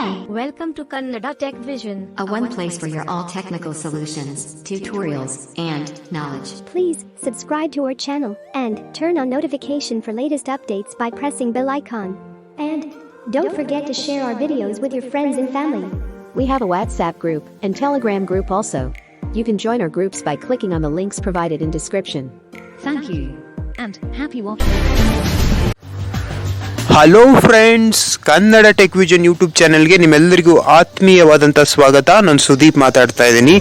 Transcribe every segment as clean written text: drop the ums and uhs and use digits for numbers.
Hi, welcome to Kannada techvision, a one place for your all technical solutions, tutorials, and knowledge. Please subscribe to our channel and turn on notification for latest updates by pressing bell icon. And don't forget to share our videos with your friends and family. We have a WhatsApp group and Telegram group also. You can join our groups by clicking on the links provided in description. Thank you and happy watching. ಹಲೋ friends, Kannada Tech Vision YouTube ಚಾನೆಲ್ಗೆ ನಿಮ್ಮೆಲ್ಲರಿಗೂ ಆತ್ಮೀಯವಾದಂಥ ಸ್ವಾಗತ. ನಾನು ಸುದೀಪ್ ಮಾತಾಡ್ತಾ ಇದ್ದೀನಿ.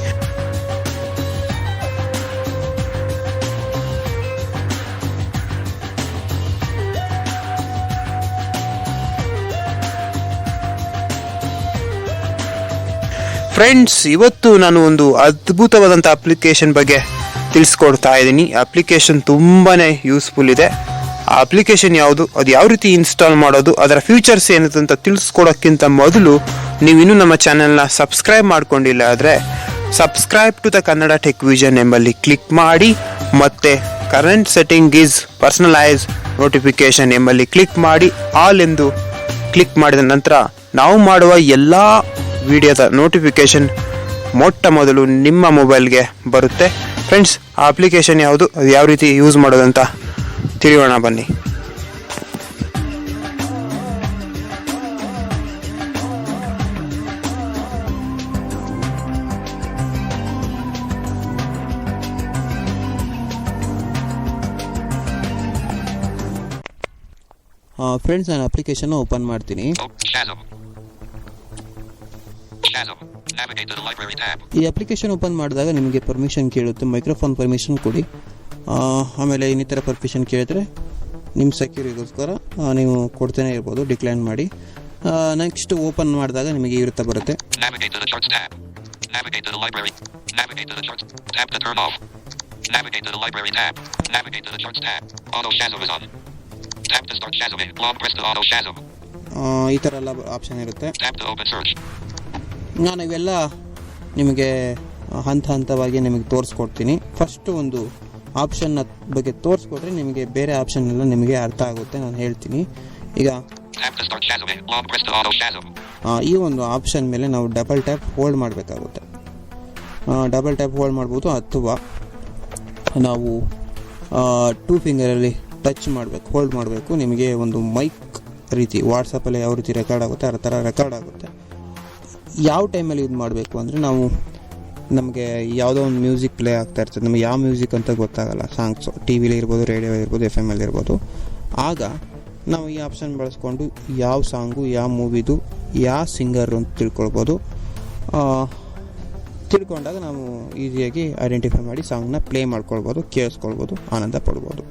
Friends, ಇವತ್ತು ನಾನು ಒಂದು ಅದ್ಭುತವಾದಂಥ ಅಪ್ಲಿಕೇಶನ್ ಬಗ್ಗೆ ತಿಳಿಸ್ಕೊಡ್ತಾ ಇದ್ದೀನಿ. ಅಪ್ಲಿಕೇಶನ್ ತುಂಬಾ ಯೂಸ್ಫುಲ್ ಇದೆ. ಆ ಅಪ್ಲಿಕೇಶನ್ ಯಾವುದು, ಅದು ಯಾವ ರೀತಿ ಇನ್ಸ್ಟಾಲ್ ಮಾಡೋದು, ಅದರ ಫ್ಯೂಚರ್ಸ್ ಏನಿದೆ ಅಂತ ತಿಳಿಸ್ಕೊಡೋಕ್ಕಿಂತ ಮೊದಲು ನೀವಿನ್ನೂ ನಮ್ಮ ಚಾನೆಲ್ನ ಸಬ್ಸ್ಕ್ರೈಬ್ ಮಾಡ್ಕೊಂಡಿಲ್ಲ ಆದರೆ ಸಬ್ಸ್ಕ್ರೈಬ್ ಟು ದ ಕನ್ನಡ ಟೆಕ್ವಿಷನ್ ಎಂಬಲ್ಲಿ ಕ್ಲಿಕ್ ಮಾಡಿ, ಮತ್ತು current setting is personalise notification ಎಂಬಲ್ಲಿ ಕ್ಲಿಕ್ ಮಾಡಿ, ಆಲ್ ಎಂದು ಕ್ಲಿಕ್ ಮಾಡಿದ ನಂತರ ನಾವು ಮಾಡುವ ಎಲ್ಲ ವಿಡಿಯೋದ ನೋಟಿಫಿಕೇಶನ್ ಮೊಟ್ಟ ಮೊದಲು ನಿಮ್ಮ ಮೊಬೈಲ್ಗೆ ಬರುತ್ತೆ. ಫ್ರೆಂಡ್ಸ್, ಆ ಅಪ್ಲಿಕೇಶನ್ ಯಾವುದು, ಅದು ಯಾವ ರೀತಿ ಯೂಸ್ ಮಾಡೋದಂತ ತಿಳಿಯೋಣ ಬನ್ನಿ. ಫ್ರೆಂಡ್ಸ್, ನಾನು ಅಪ್ಲಿಕೇಶನ್ ಓಪನ್ ಮಾಡ್ತೀನಿ. ಈ ಅಪ್ಲಿಕೇಶನ್ ಓಪನ್ ಮಾಡಿದಾಗ ನಿಮಗೆ ಪರ್ಮಿಷನ್ ಕೇಳುತ್ತೆ, ಮೈಕ್ರೋಫೋನ್ ಪರ್ಮಿಷನ್ ಕೊಡಿ. ಆಮೇಲೆ ಇನ್ನಿತರ ಪರ್ಮಿಷನ್ ಕೇಳಿದ್ರೆ ನಿಮ್ಮ ಸೆಕ್ಯೂರಿಗೋಸ್ಕರ ನೀವು ಕೊಡ್ತಾನೆ ಇರ್ಬೋದು, ಡಿಕ್ಲೈನ್ ಮಾಡಿ. ನೆಕ್ಸ್ಟ್ ಓಪನ್ ಮಾಡಿದಾಗ ನಿಮಗೆ ಇರುತ್ತಾ ಬರುತ್ತೆ. ಈ ಥರ ಎಲ್ಲ ಆಪ್ಷನ್ ಇರುತ್ತೆ. ನಾನು ಇವೆಲ್ಲ ನಿಮಗೆ ಹಂತ ಹಂತವಾಗಿ ನಿಮಗೆ ತೋರಿಸ್ಕೊಡ್ತೀನಿ. ಫಸ್ಟು ಒಂದು ಆಪ್ಷನ್ನ ಬಗ್ಗೆ ತೋರಿಸ್ಕೊಟ್ರೆ ನಿಮಗೆ ಬೇರೆ ಆಪ್ಷನ್ ಎಲ್ಲ ನಿಮಗೆ ಅರ್ಥ ಆಗುತ್ತೆ. ನಾನು ಹೇಳ್ತೀನಿ. ಈಗ ಈ ಒಂದು ಆಪ್ಷನ್ ಮೇಲೆ ನಾವು ಡಬಲ್ ಟ್ಯಾಪ್ ಹೋಲ್ಡ್ ಮಾಡಬೇಕಾಗುತ್ತೆ. ಡಬಲ್ ಟ್ಯಾಪ್ ಹೋಲ್ಡ್ ಮಾಡ್ಬೋದು, ಅಥವಾ ನಾವು 2 ಫಿಂಗರಲ್ಲಿ ಟಚ್ ಮಾಡಬೇಕು, ಹೋಲ್ಡ್ ಮಾಡಬೇಕು. ನಿಮಗೆ ಒಂದು ಮೈಕ್ ರೀತಿ ವಾಟ್ಸಪ್ಪಲ್ಲಿ ಯಾವ ರೀತಿ ರೆಕಾರ್ಡ್ ಆಗುತ್ತೆ ಆ ಥರ ರೆಕಾರ್ಡ್ ಆಗುತ್ತೆ. ಯಾವ ಟೈಮಲ್ಲಿ ಯೂಸ್ ಮಾಡಬೇಕು ಅಂದರೆ, ನಮಗೆ ಯಾವುದೋ ಒಂದು ಮ್ಯೂಸಿಕ್ ಪ್ಲೇ ಆಗ್ತಾ ಇರ್ತದೆ, ನಮಗೆ ಯಾವ ಮ್ಯೂಸಿಕ್ ಅಂತ ಗೊತ್ತಾಗಲ್ಲ, ಸಾಂಗ್ಸು ಟಿ ವಿಲಿ ಇರ್ಬೋದು, ರೇಡಿಯೋ ಇರ್ಬೋದು, FM ಅಲ್ಲಿ ಇರ್ಬೋದು. ಆಗ ನಾವು ಈ ಆಪ್ಷನ್ ಬಳಸ್ಕೊಂಡು ಯಾವ ಸಾಂಗು, ಯಾವ ಮೂವಿದು, ಯಾವ ಸಿಂಗರು ಅಂತ ತಿಳ್ಕೊಳ್ಬೋದು. ತಿಳ್ಕೊಂಡಾಗ ನಾವು ಈಸಿಯಾಗಿ ಐಡೆಂಟಿಫೈ ಮಾಡಿ ಸಾಂಗ್ನ ಪ್ಲೇ ಮಾಡ್ಕೊಳ್ಬೋದು, ಕೇಳಿಸ್ಕೊಳ್ಬೋದು, ಆನಂದ ಪಡ್ಬೋದು.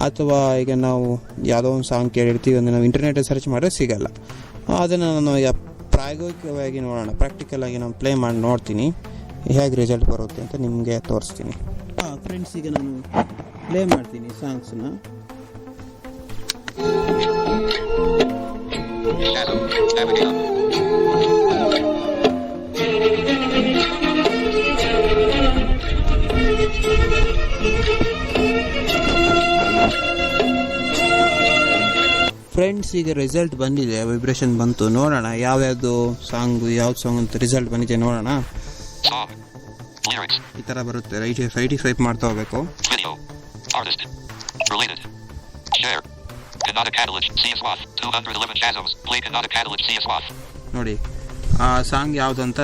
ಅಥವಾ ಈಗ ನಾವು ಯಾವುದೋ ಒಂದು ಸಾಂಗ್ ಕೇಳಿರ್ತೀವಿ, ಅಂದರೆ ನಾವು ಇಂಟರ್ನೆಟಲ್ಲಿ ಸರ್ಚ್ ಮಾಡಿದ್ರೆ ಸಿಗಲ್ಲ. ಅದನ್ನು ನಾನು ಪ್ರಾಯೋಗಿಕವಾಗಿ ನೋಡೋಣ, ಪ್ರಾಕ್ಟಿಕಲಾಗಿ ನಾನು ಪ್ಲೇ ಮಾಡಿ ನೋಡ್ತೀನಿ, ಹೇಗೆ ರಿಸಲ್ಟ್ ಬರುತ್ತೆ ಅಂತ ನಿಮಗೆ ತೋರಿಸ್ತೀನಿ. ಫ್ರೆಂಡ್ಸ್, ಈಗ ನಾನು ಪ್ಲೇ ಮಾಡ್ತೀನಿ ಸಾಂಗ್ಸನ್ನ. ಫ್ರೆಂಡ್ಸ್, ಈಗ ರಿಸಲ್ಟ್ ಬಂದಿದೆ, ವೈಬ್ರೇಷನ್ ಬಂತು. ನೋಡೋಣ ಯಾವ್ಯಾವುದು ಸಾಂಗು, ಯಾವ್ದು ಸಾಂಗ್ ಅಂತ ರಿಸಲ್ಟ್ ಬಂದಿದೆ ನೋಡೋಣ. ಈ ಥರ ಬರುತ್ತೆ. ರೈಟ್ ಸ್ವೈಪ್ ಮಾಡ್ತಾ ಹೋಗ್ಬೇಕು. ನೋಡಿ, ಆ ಸಾಂಗ್ ಯಾವ್ದು ಅಂತ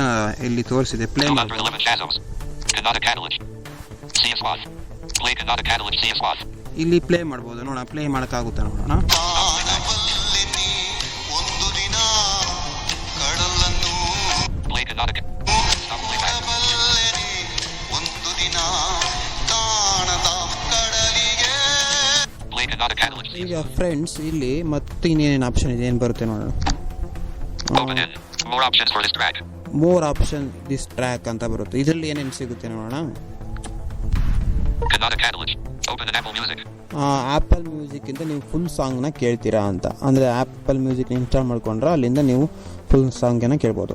ಇಲ್ಲಿ ತೋರಿಸಿದೆ. ಪ್ಲೇ ಇಲ್ಲಿ ಪ್ಲೇ ಮಾಡ್ಬೋದು. ನೋಡೋಣ, ಪ್ಲೇ ಮಾಡೋಕ್ಕಾಗುತ್ತೆ ನೋಡೋಣ. ಈಗ ಫ್ರೆಂಡ್ಸ್, ಇಲ್ಲಿ ಮತ್ತೆ ಇನ್ನೇನು ಆಪ್ಷನ್ ಇದೆ, ಏನು ಬರುತ್ತೆ ನೋಡೋಣ. ಮೋರ್ ಆಪ್ಷನ್ ದಿಸ್ ಟ್ರ್ಯಾಕ್ ಅಂತ ಬರುತ್ತೆ. ಇದರಲ್ಲಿ ಏನೇನು ಸಿಗುತ್ತೆ ನೋಡೋಣ. ಆ್ಯಪಲ್ ಮ್ಯೂಸಿಕ್ಕಿಂದ ನೀವು ಫುಲ್ ಸಾಂಗ್ನ ಕೇಳ್ತೀರಾ ಅಂತ, ಅಂದರೆ ಆ್ಯಪಲ್ ಮ್ಯೂಸಿಕ್ ಇನ್ಸ್ಟಾಲ್ ಮಾಡ್ಕೊಂಡ್ರೆ ಅಲ್ಲಿಂದ ನೀವು ಫುಲ್ ಸಾಂಗನ್ನು ಕೇಳ್ಬೋದು.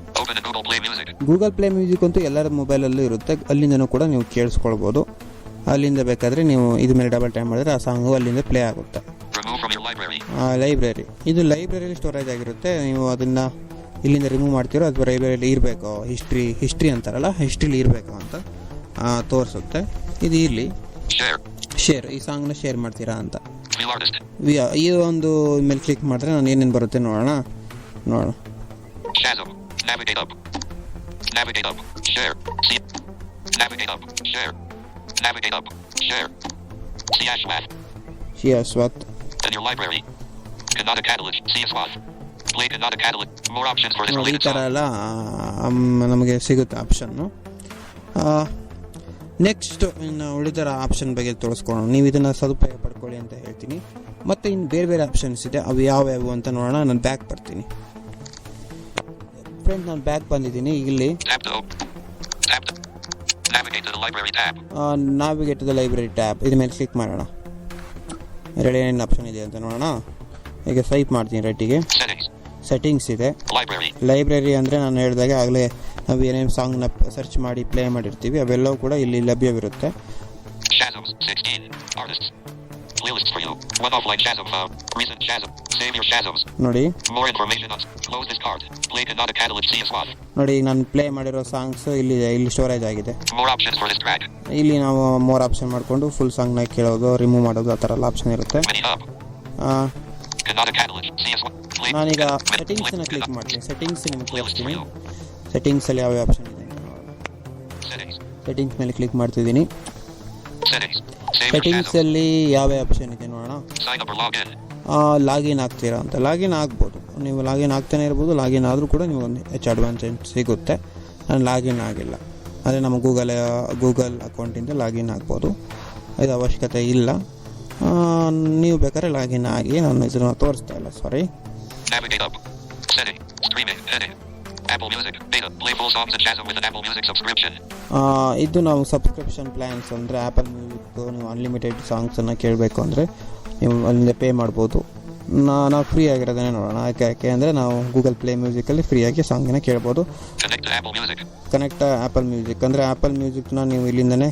ಗೂಗಲ್ ಪ್ಲೇ ಮ್ಯೂಸಿಕ್ ಅಂತೂ ಎಲ್ಲರ ಮೊಬೈಲಲ್ಲೂ ಇರುತ್ತೆ, ಅಲ್ಲಿಂದನೂ ಕೂಡ ನೀವು ಕೇಳಿಸ್ಕೊಳ್ಬೋದು. ಅಲ್ಲಿಂದ ಬೇಕಾದರೆ ನೀವು ಇದ್ರ ಮೇಲೆ ಡಬಲ್ ಟೈಮ್ ಮಾಡಿದ್ರೆ ಆ ಸಾಂಗು ಅಲ್ಲಿಂದ ಪ್ಲೇ ಆಗುತ್ತೆ. ಲೈಬ್ರರಿ, ಇದು ಲೈಬ್ರರಿಯಲ್ಲಿ ಸ್ಟೋರೇಜ್ ಆಗಿರುತ್ತೆ. ನೀವು ಅದನ್ನು ಇಲ್ಲಿಂದ ರಿಮೂವ್ ಮಾಡ್ತೀರೋ ಅಥವಾ ಲೈಬ್ರರಿಯಲ್ಲಿ ಇರಬೇಕು, ಹಿಸ್ಟ್ರಿ ಅಂತಾರಲ್ಲ, ಹಿಸ್ಟ್ರಿಲಿ ಇರಬೇಕು ಅಂತ ತೋರಿಸುತ್ತೆ. ಇದು ಇಲ್ಲಿ ಶೇರ್, ಈ ಸಾಂಗ್ನ ಶೇರ್ ಮಾಡ್ತೀರಾ ಅಂತ. ಈ ಒಂದು ಮೇಲೆ ಕ್ಲಿಕ್ ಮಾಡಿದ್ರೆ ನಾನು ಏನೇನು ಬರುತ್ತೆ ನೋಡೋಣ. Shazam, navigate up, share, see, navigate up, share, navigate up, share, see Ashwath, in your library, Kannada catalog, see Ashwath, play Kannada catalog, more options for this ಈ related ಥರ song. ಎಲ್ಲ ನಮಗೆ ಸಿಗುತ್ತೆ ಆಪ್ಷನ್ನು. ನೆಕ್ಸ್ಟ್ ಇನ್ನು ಉಳಿದರ option ಬಗ್ಗೆ ತೋರಿಸ್ಕೊಳ್ಳೋಣ. ನೀವು ಇದನ್ನು ಸದುಪಯೋಗ ಪಡ್ಕೊಳ್ಳಿ ಅಂತ ಹೇಳ್ತೀನಿ. ಮತ್ತು ಇನ್ನು ಬೇರೆ ಆಪ್ಷನ್ಸ್ ಇದೆ, ಅವು ಯಾವ್ಯಾವು ಅಂತ ನೋಡೋಣ. ನಾನು ಬ್ಯಾಕ್ ಬರ್ತೀನಿ ಫ್ರೆಂಡ್, ನಾನು ಬ್ಯಾಕ್ ಬಂದಿದ್ದೀನಿ. ಇಲ್ಲಿ Navigate to the library tab. Navigate to the library tab, ಇದ್ರ ಮೇಲೆ ಕ್ಲಿಕ್ ಮಾಡೋಣ. ಏನೇನು ಆಪ್ಷನ್ ಇದೆ ಅಂತ ನೋಡೋಣ. ಈಗ ಸ್ವೈಪ್ ಮಾಡ್ತೀನಿ ರೈಟಿಗೆ. ಸೆಟ್ಟಿಂಗ್ಸ್ ಇದೆ. ಲೈಬ್ರರಿ ಅಂದರೆ ನಾನು ಹೇಳಿದಾಗ ಆಗಲೇ ನಾವು ಏನೇನು ಸಾಂಗ್ನ ಸರ್ಚ್ ಮಾಡಿ ಪ್ಲೇ ಮಾಡಿರ್ತೀವಿ ಅವೆಲ್ಲವೂ ಕೂಡ ಇಲ್ಲಿ ಲಭ್ಯವಿರುತ್ತೆ. ನೋಡಿ ನಾನು ಪ್ಲೇ ಮಾಡಿರೋ ಸಾಂಗ್ಸ್ ಇಲ್ಲಿ ಸ್ಟೋರೇಜ್ ಆಗಿದೆ. ಇಲ್ಲಿ ನಾವು ಮೋರ್ ಆಪ್ಷನ್ ಮಾಡಿಕೊಂಡು ಫುಲ್ ಸಾಂಗ್ನ ಕೇಳೋದು, ರಿಮೂವ್ ಮಾಡೋದು, ಆ ಥರ ಎಲ್ಲ ಆಪ್ಷನ್ ಇರುತ್ತೆ. ನಾನೀಗ ಸೆಟ್ಟಿಂಗ್ಸ್ನ ಕ್ಲಿಕ್ ಮಾಡ್ತೀನಿ. ಸೆಟ್ಟಿಂಗ್ಸ್ ನಿಮಗೆ ತೋರಿಸ್ತೀನಿ. ಸೆಟ್ಟಿಂಗ್ಸಲ್ಲಿ ಯಾವ ಆಪ್ಷನ್ ಇದೆ ಅಂತ ನೋಡೋಣ. ಸೆಟ್ಟಿಂಗ್ಸ್ ಮೇಲೆ ಕ್ಲಿಕ್ ಮಾಡ್ತಿದ್ದೀನಿ. ಸೆಟ್ಟಿಂಗ್ಸಲ್ಲಿ ಯಾವ ಆಪ್ಷನ್ ಇದೆ ನೋಡೋಣ. ಲಾಗಿನ್ ಆಗ್ತೀರಾ ಅಂತ. ಲಾಗಿನ್ ಆಗ್ಬೋದು, ನೀವು ಲಾಗಿನ್ ಆಗ್ತಾನೆ ಇರ್ಬೋದು. ಲಾಗಿನ್ ಆದರೂ ಕೂಡ ನಿಮಗೊಂದು ಅಡ್ವಾಂಟೇಜ್ ಸಿಗುತ್ತೆ. ನಾನು ಲಾಗಿನ್ ಆಗಿಲ್ಲ, ಆದರೆ ನಮ್ಮ ಗೂಗಲ್ ಅಕೌಂಟಿಂದ ಲಾಗಿನ್ ಆಗ್ಬೋದು. ಇದು ಅವಶ್ಯಕತೆ ಇಲ್ಲ. ನೀವು ಬೇಕಾದ್ರೆ ಲಾಗಿನ್ ಆಗಿ, ನಾನು ಇದನ್ನು ತೋರಿಸ್ತಾ ಇಲ್ಲ, ಸಾರಿ. ಇದು ನಾವು ಸಬ್ಸ್ಕ್ರಿಪ್ಷನ್ ಪ್ಲ್ಯಾನ್ಸ್ ಅಂದರೆ ಆ್ಯಪಲ್ ಮ್ಯೂಸಿಕ್ ನೀವು ಅನ್ಲಿಮಿಟೆಡ್ ಸಾಂಗ್ಸನ್ನು ಕೇಳಬೇಕು ಅಂದರೆ ನೀವು ಅಲ್ಲಿಂದ ಪೇ ಮಾಡ್ಬೋದು. ನಾವು ಫ್ರೀ ಆಗಿರೋದನ್ನೇ ನೋಡೋಣ. ಯಾಕೆ ಅಂದರೆ ನಾವು ಗೂಗಲ್ ಪ್ಲೇ ಮ್ಯೂಸಿಕಲ್ಲಿ ಫ್ರೀಯಾಗಿ ಸಾಂಗನ್ನು ಕೇಳ್ಬೋದು. ಕನೆಕ್ಟ್ ಆ್ಯಪಲ್ ಮ್ಯೂಸಿಕ್ ಅಂದರೆ ಆ್ಯಪಲ್ ಮ್ಯೂಸಿಕ್ನ ನೀವು ಇಲ್ಲಿಂದನೇ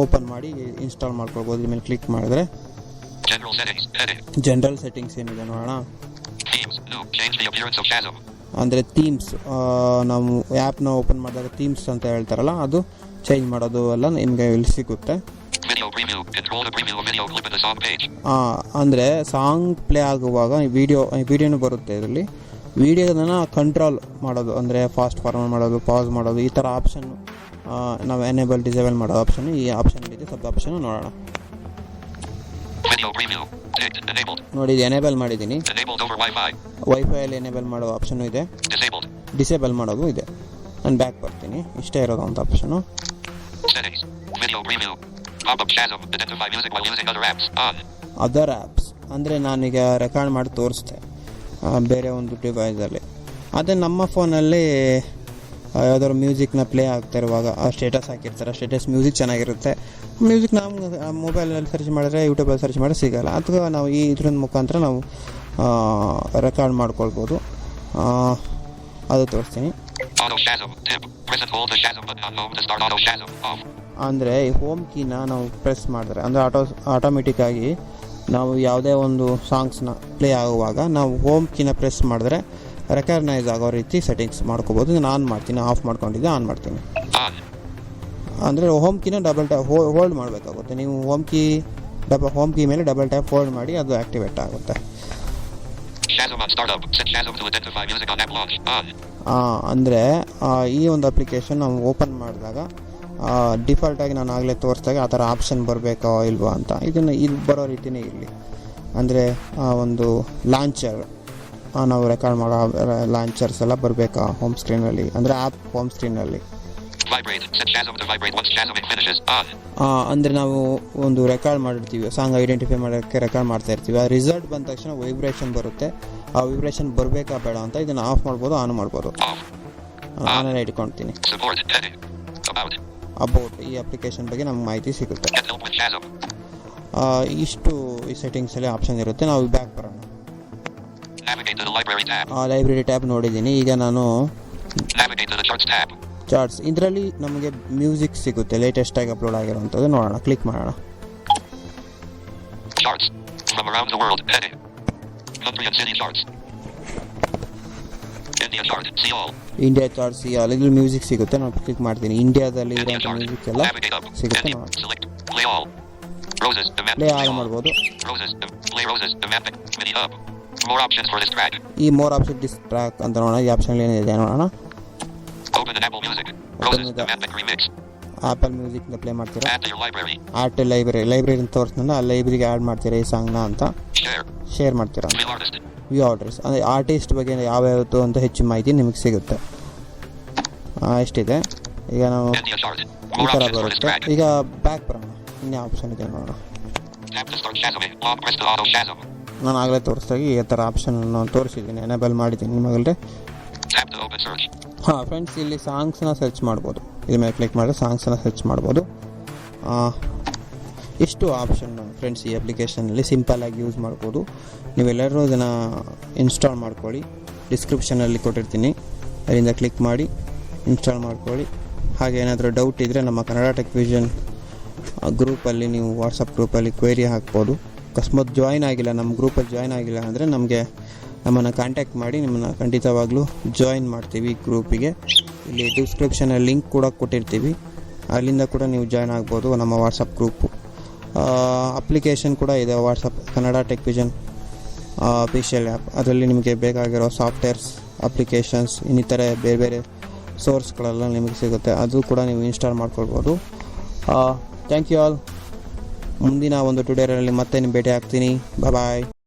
ಓಪನ್ ಮಾಡಿ ಇನ್ಸ್ಟಾಲ್ ಮಾಡ್ಕೊಳ್ಬೋದು. ಇದ್ಮೇಲೆ ಕ್ಲಿಕ್ ಮಾಡಿದ್ರೆ ಜನರಲ್ ಸೆಟ್ಟಿಂಗ್ಸ್ ಏನಿದೆ ನೋಡೋಣ. ಅಂದರೆ ಥೀಮ್ಸ್, ನಾವು ಆ್ಯಪ್ನ ಓಪನ್ ಮಾಡಿದಾಗ ಥೀಮ್ಸ್ ಅಂತ ಹೇಳ್ತಾರಲ್ಲ, ಅದು ಚೇಂಜ್ ಮಾಡೋದು ಎಲ್ಲ ನಿಮಗೆ ಇಲ್ಲಿ ಸಿಗುತ್ತೆ. ಅಂದರೆ ಸಾಂಗ್ ಪ್ಲೇ ಆಗುವಾಗ ವಿಡಿಯೋನು ಬರುತ್ತೆ. ಇದರಲ್ಲಿ ವಿಡಿಯೋದನ್ನು ಕಂಟ್ರೋಲ್ ಮಾಡೋದು, ಅಂದರೆ ಫಾಸ್ಟ್ ಫಾರ್ವರ್ಡ್ ಮಾಡೋದು, ಪಾಸ್ ಮಾಡೋದು, ಈ ಥರ ಆಪ್ಷನ್ ನಾವು ಎನೇಬಲ್ ಡಿಸೇಬಲ್ ಮಾಡೋ ಆಪ್ಷನ್, ಈ ಆಪ್ಷನ್ ಇದೆ. ಸಬ್ ಆಪ್ಷನ್ ನೋಡೋಣ. ನೋಡಿ, ಇದು ಎನೇಬಲ್ ಮಾಡಿದ್ದೀನಿ. ವೈಫೈಯಲ್ಲಿ ಎನೇಬಲ್ ಮಾಡೋ ಆಪ್ಷನ್ ಇದೆ, ಡಿಸೇಬಲ್ ಮಾಡೋದು ಇದೆ. ನಾನು ಬ್ಯಾಕ್ ಬರ್ತೀನಿ. ಇಷ್ಟೇ ಇರೋದು ಅಂತ ಆಪ್ಷನು. ಅದರ್ ಆ್ಯಪ್ಸ್ ಅಂದರೆ ನಾನೀಗ ರೆಕಾರ್ಡ್ ಮಾಡಿ ತೋರಿಸ್ದೆ ಬೇರೆ ಒಂದು ಡಿವೈಸಲ್ಲಿ. ಅದೇ ನಮ್ಮ ಫೋನಲ್ಲಿ ಯಾವ್ದಾದ್ರು ಮ್ಯೂಸಿಕ್ನ ಪ್ಲೇ ಆಗ್ತಾ ಇರುವಾಗ ಆ ಸ್ಟೇಟಸ್ ಹಾಕಿರ್ತಾರೆ. ಸ್ಟೇಟಸ್ ಮ್ಯೂಸಿಕ್ ಚೆನ್ನಾಗಿರುತ್ತೆ. ಮ್ಯೂಸಿಕ್ ನಾವು ಮೊಬೈಲಲ್ಲಿ ಸರ್ಚ್ ಮಾಡಿದ್ರೆ, ಯೂಟ್ಯೂಬಲ್ಲಿ ಸರ್ಚ್ ಮಾಡಿದ್ರೆ ಸಿಗೋಲ್ಲ. ಅಥವಾ ನಾವು ಈ ಇದ್ರ ಮುಖಾಂತರ ನಾವು ರೆಕಾರ್ಡ್ ಮಾಡ್ಕೊಳ್ಬೋದು. ಅದು ತೋರಿಸ್ತೀನಿ. ಅಂದರೆ ಈ ಹೋಮ್ ಕೀನ ನಾವು ಪ್ರೆಸ್ ಮಾಡಿದ್ರೆ, ಅಂದರೆ ಆಟೋಮೆಟಿಕ್ಕಾಗಿ ನಾವು ಯಾವುದೇ ಒಂದು ಸಾಂಗ್ಸ್ನ ಪ್ಲೇ ಆಗುವಾಗ ನಾವು ಹೋಮ್ ಕೀನ ಪ್ರೆಸ್ ಮಾಡಿದ್ರೆ ರೆಕಗ್ನೈಸ್ ಆಗೋ ರೀತಿ ಸೆಟ್ಟಿಂಗ್ಸ್ ಮಾಡ್ಕೋಬೋದು. ನಾನು ಆನ್ ಮಾಡ್ತೀನಿ, ಆಫ್ ಮಾಡ್ಕೊಂಡಿದ್ದೆ ಆನ್ ಮಾಡ್ತೀನಿ. ಅಂದರೆ ಹೋಮ್ ಕೀನ ಡಬಲ್ ಟ್ಯಾಪ್ ಹೋಲ್ಡ್ ಮಾಡಬೇಕಾಗುತ್ತೆ. ನೀವು ಹೋಮ್ ಕೀ ಮೇಲೆ ಡಬಲ್ ಟ್ಯಾಪ್ ಹೋಲ್ಡ್ ಮಾಡಿ ಅದು ಆ್ಯಕ್ಟಿವೇಟ್ ಆಗುತ್ತೆ. ಅಂದರೆ ಈ ಒಂದು ಅಪ್ಲಿಕೇಶನ್ ನಾವು ಓಪನ್ ಮಾಡಿದಾಗ ಡಿಫಾಲ್ಟಾಗಿ ನಾನು ಆಗಲೇ ತೋರಿಸಿದಾಗ ಆ ಥರ ಆಪ್ಷನ್ ಬರಬೇಕೋ ಇಲ್ವಾ ಅಂತ, ಇದು ಬರೋ ರೀತಿಯೇ ಇಲ್ಲಿ. ಅಂದರೆ ಒಂದು ಲಾಂಚರ್, ನಾವು ರೆಕಾರ್ಡ್ ಮಾಡೋ ಲಾಂಚರ್ಸ್ ಎಲ್ಲ ಬರಬೇಕಾ ಹೋಮ್ ಸ್ಕ್ರೀನಲ್ಲಿ, ಅಂದರೆ ಆ್ಯಪ್ ಹೋಮ್ ಸ್ಕ್ರೀನಲ್ಲಿ. ಅಂದರೆ ನಾವು ಒಂದು ರೆಕಾರ್ಡ್ ಮಾಡಿರ್ತೀವಿ, ಸಾಂಗ್ ಐಡೆಂಟಿಫೈ ಮಾಡೋಕ್ಕೆ ರೆಕಾರ್ಡ್ ಮಾಡ್ತಾ ಇರ್ತೀವಿ. ಆ ರಿಸಲ್ಟ್ ಬಂದ ತಕ್ಷಣ ವೈಬ್ರೇಷನ್ ಬರುತ್ತೆ. ಆ ವೈಬ್ರೇಷನ್ ಬರಬೇಕಾ ಬೇಡ ಅಂತ ಇದನ್ನು ಆಫ್ ಮಾಡ್ಬೋದು, ಆನ್ ಮಾಡ್ಬೋದು. ನಾನೇ ಇಟ್ಕೊಳ್ತೀನಿ. ಅಬೌಟ್ ಈ ಅಪ್ಲಿಕೇಶನ್ ಬಗ್ಗೆ ನಮ್ಗೆ ಮಾಹಿತಿ ಸಿಗುತ್ತೆ. ಇಷ್ಟು ಈ ಸೆಟ್ಟಿಂಗ್ಸಲ್ಲಿ ಆಪ್ಷನ್ ಇರುತ್ತೆ. ನಾವು ಬ್ಯಾಕ್ ಬರೋಣ. ಲೈಬ್ರರಿ ಟ್ಯಾಬ್ ನೋಡಿದ್ದೀನಿ. ಈಗ ನಾನು ಚಾರ್ಟ್ಸ್, ಇದರಲ್ಲಿ ನಮಗೆ ಮ್ಯೂಸಿಕ್ ಸಿಗುತ್ತೆ, ಲೇಟೆಸ್ಟಾಗಿ ಅಪ್ಲೋಡ್ ಆಗಿರೋವಂಥದ್ದು. ನೋಡೋಣ, ಕ್ಲಿಕ್ ಮಾಡೋಣ. India chart. See all. India chart C all ಇದ್ರಲ್ಲಿ ಮ್ಯೂಸಿಕ್ ಸಿಗುತ್ತೆ. ನಾನು ಕ್ಲಿಕ್ ಮಾಡ್ತೀನಿ. ಇಂಡಿಯಾದಲ್ಲಿ India ಇರುವಂಥ chart. ಮ್ಯೂಸಿಕ್ ಎಲ್ಲ Navigate up. ಸಿಗುತ್ತೆ. India. Select. Play all. Roses. The map. Play See all all. ಮಾಡ್ಬೋದು. Roses. Play roses. The map. Mini hub. More options for this track. ಈ ಮೋರ್ ಆಪ್ಷನ್ ಡಿಸ್ track ಅಂತ ನೋಡೋಣ. ಈ option ಏನಿದೆ ನೋಡೋಣ. Open an Apple Music. Roses. The map remix. Apple ಮ್ಯೂಸಿಕ್ನ play ಮಾಡ್ತೀರಾ. Add to your library. Add to library ಅಂತ ತೋರಿಸ್ತಾನೆ. ಆ ಲೈಬ್ರರಿಗೆ ಆ್ಯಡ್ ಮಾಡ್ತೀರಾ ಈ ಸಾಂಗ್ನ ಅಂತ Share. ಶೇರ್ ಮಾಡ್ತೀರಾ. View artist. ವ್ಯೂ ಆರ್ಡರ್ಸ್ ಅಂದರೆ ಆರ್ಟಿಸ್ಟ್ ಬಗ್ಗೆ ಯಾವ್ಯಾವುದು ಅಂತ ಹೆಚ್ಚು ಮಾಹಿತಿ ನಿಮಗೆ ಸಿಗುತ್ತೆ. ಎಷ್ಟಿದೆ ಈಗ ನಾವು India chart. ಈ More ಥರ options for this ಬರುತ್ತೆ. track. ಈಗ ಬ್ಯಾಕ್ ಬರೋಣ. ಇನ್ನೇ ಆಪ್ಷನ್ ಇದೆ ನೋಡೋಣ. Tap to start Shazam. Long press to auto Shazam. ನಾನು ಆಗಲೇ ತೋರಿಸ್ದಾಗಿ ಈ ಥರ ಆಪ್ಷನನ್ನು ತೋರಿಸಿದ್ದೀನಿ, ಎನೇಬಲ್ ಮಾಡಿದ್ದೀನಿ ನಿಮಗಲ್ರೆ. Tap to open search. ಹಾಂ ಫ್ರೆಂಡ್ಸ್, ಇಲ್ಲಿ ಸಾಂಗ್ಸ್ನ ಸರ್ಚ್ ಮಾಡ್ಬೋದು. ಇದ್ರ ಮೇಲೆ ಕ್ಲಿಕ್ ಮಾಡಿದ್ರೆ ಸಾಂಗ್ಸನ್ನು ಸರ್ಚ್ ಮಾಡ್ಬೋದು. ಇಷ್ಟು ಆಪ್ಷನ್ ಫ್ರೆಂಡ್ಸ್ ಈ ಅಪ್ಲಿಕೇಶನಲ್ಲಿ ಸಿಂಪಲ್ಲಾಗಿ ಯೂಸ್ ಮಾಡ್ಬೋದು. ನೀವೆಲ್ಲರೂ ಅದನ್ನು ಇನ್ಸ್ಟಾಲ್ ಮಾಡ್ಕೊಳ್ಳಿ. ಡಿಸ್ಕ್ರಿಪ್ಷನಲ್ಲಿ ಕೊಟ್ಟಿರ್ತೀನಿ, ಅದರಿಂದ ಕ್ಲಿಕ್ ಮಾಡಿ ಇನ್ಸ್ಟಾಲ್ ಮಾಡ್ಕೊಳ್ಳಿ. ಹಾಗೆ ಏನಾದರೂ ಡೌಟ್ ಇದ್ದರೆ ನಮ್ಮ ಕನ್ನಡ ಟೆಕ್ ವಿಷನ್ ಗ್ರೂಪಲ್ಲಿ ನೀವು ವಾಟ್ಸಪ್ ಗ್ರೂಪಲ್ಲಿ ಕ್ವೇರಿ ಹಾಕ್ಬೋದು. ಅಕಸ್ಮಾತ್ ಜಾಯ್ನ್ ಆಗಿಲ್ಲ, ನಮ್ಮ ಗ್ರೂಪಲ್ಲಿ ಜಾಯ್ನ್ ಆಗಿಲ್ಲ ಅಂದರೆ ನಮ್ಮನ್ನು ಕಾಂಟ್ಯಾಕ್ಟ್ ಮಾಡಿ, ನಿಮ್ಮನ್ನು ಖಂಡಿತವಾಗ್ಲೂ ಜಾಯಿನ್ ಮಾಡ್ತೀವಿ ಗ್ರೂಪಿಗೆ. ಇಲ್ಲಿ ಡಿಸ್ಕ್ರಿಪ್ಷನಲ್ಲಿ ಲಿಂಕ್ ಕೂಡ ಕೊಟ್ಟಿರ್ತೀವಿ, ಅಲ್ಲಿಂದ ಕೂಡ ನೀವು ಜಾಯ್ನ್ ಆಗ್ಬೋದು. ನಮ್ಮ ವಾಟ್ಸಪ್ ಗ್ರೂಪು ಅಪ್ಲಿಕೇಶನ್ ಕೂಡ ಇದೆ, WhatsApp Kannada tech vision official app. ಅದರಲ್ಲಿ ನಿಮಗೆ ಬೇಕಾಗಿರೋ ಸಾಫ್ಟ್ವೇರ್ಸ್, ಅಪ್ಲಿಕೇಶನ್ಸ್, ಇನ್ನಿತರೆ ಬೇರೆ ಬೇರೆ ಸೋರ್ಸ್ಗಳೆಲ್ಲ ನಿಮಗೆ ಸಿಗುತ್ತೆ. ಅದು ಕೂಡ ನೀವು ಇನ್ಸ್ಟಾಲ್ ಮಾಡ್ಕೊಳ್ಬೋದು. Thank you all. ಮುಂದಿನ ಒಂದು ಟ್ಯುಟೋರಿಯಲಲ್ಲಿ ಮತ್ತೆ ಭೇಟಿ ಆಗ್ತೀನಿ. ಬಾಯ್.